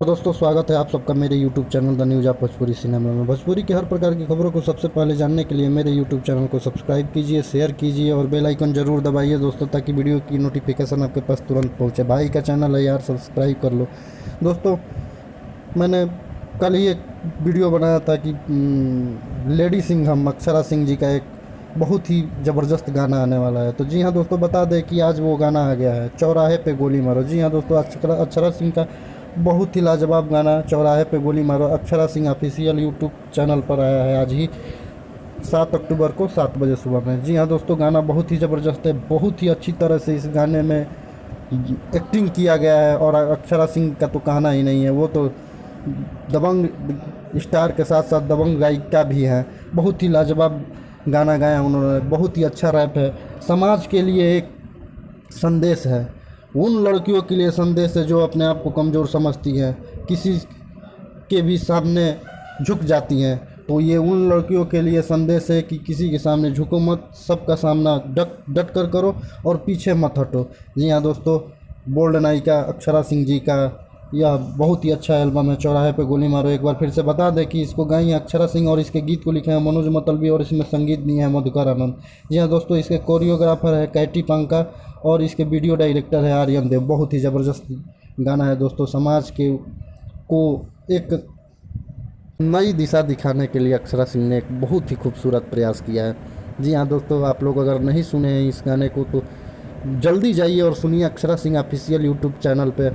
तो दोस्तों स्वागत है आप सबका मेरे YouTube channel the news of Bhojpuri cinema में। भोजपुरी की हर प्रकार की खबरों को सबसे पहले जानने के लिए मेरे YouTube चैनल को सब्सक्राइब कीजिए, शेयर कीजिए और बेल आइकन ज़रूर दबाइए दोस्तों, ताकि वीडियो की नोटिफिकेशन आपके पास तुरंत पहुंचे। भाई का चैनल है यार, सब्सक्राइब कर लो दोस्तों। मैंने कल ही एक वीडियो बनाया था कि लेडी सिंघम अक्षरा सिंह जी का एक बहुत ही ज़बरदस्त गाना आने वाला है। तो जी हाँ दोस्तों, बता दें कि आज वो गाना आ गया है, चौराहे पे गोली मारो। जी हाँ दोस्तों, अक्षरा सिंह का बहुत ही लाजवाब गाना चौराहे पे गोली मारो Akshara Singh official YouTube channel पर आया है आज ही 7 अक्टूबर को 7 बजे सुबह में। जी हाँ दोस्तों, गाना बहुत ही ज़बरदस्त है, बहुत ही अच्छी तरह से इस गाने में एक्टिंग किया गया है। और अक्षरा सिंह का तो कहना ही नहीं है, वो तो दबंग स्टार के साथ साथ दबंग गायिका भी हैं। बहुत ही लाजवाब गाना गाया उन्होंने, बहुत ही अच्छा रैप है। समाज के लिए एक संदेश है, उन लड़कियों के लिए संदेश है जो अपने आप को कमज़ोर समझती हैं, किसी के भी सामने झुक जाती हैं। तो ये उन लड़कियों के लिए संदेश है कि किसी के सामने झुको मत, सबका सामना डट कर करो और पीछे मत हटो। जी हाँ दोस्तों, बोल्ड नायिका अक्षरा सिंह जी का यह बहुत ही अच्छा एल्बम है, चौराहे पे गोली मारो। एक बार फिर से बता दें कि इसको गाई हैं अक्षरा सिंह और इसके गीत को लिखे हैं मनोज मतलबी और इसमें संगीत दिए हैं मधुकर आनंद। जी हाँ दोस्तों, इसके कोरियोग्राफर है कैटी पांका और इसके वीडियो डायरेक्टर है आर्यन देव। बहुत ही ज़बरदस्त गाना है दोस्तों। समाज के को एक नई दिशा दिखाने के लिए अक्षरा सिंह ने एक बहुत ही खूबसूरत प्रयास किया है। जी हाँ दोस्तों, आप लोग अगर नहीं सुने हैं इस गाने को तो जल्दी जाइए और सुनिए Akshara Singh official YouTube channel पे।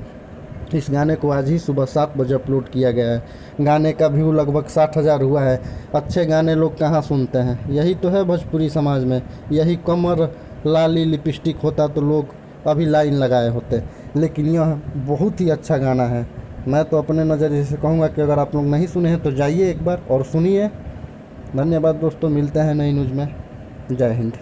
इस गाने को आज ही सुबह 7 बजे अपलोड किया गया है। गाने का व्यू लगभग 60,000 हुआ है। अच्छे गाने लोग कहाँ सुनते हैं, यही तो है भोजपुरी समाज में। यही कमर लाली लिपस्टिक होता तो लोग अभी लाइन लगाए होते। लेकिन यह बहुत ही अच्छा गाना है। मैं तो अपने नज़रिए से कहूँगा कि अगर आप लोग नहीं सुने हैं तो जाइए एक बार और सुनिए। धन्यवाद दोस्तों, मिलते हैं नई न्यूज़ में। जय हिंद।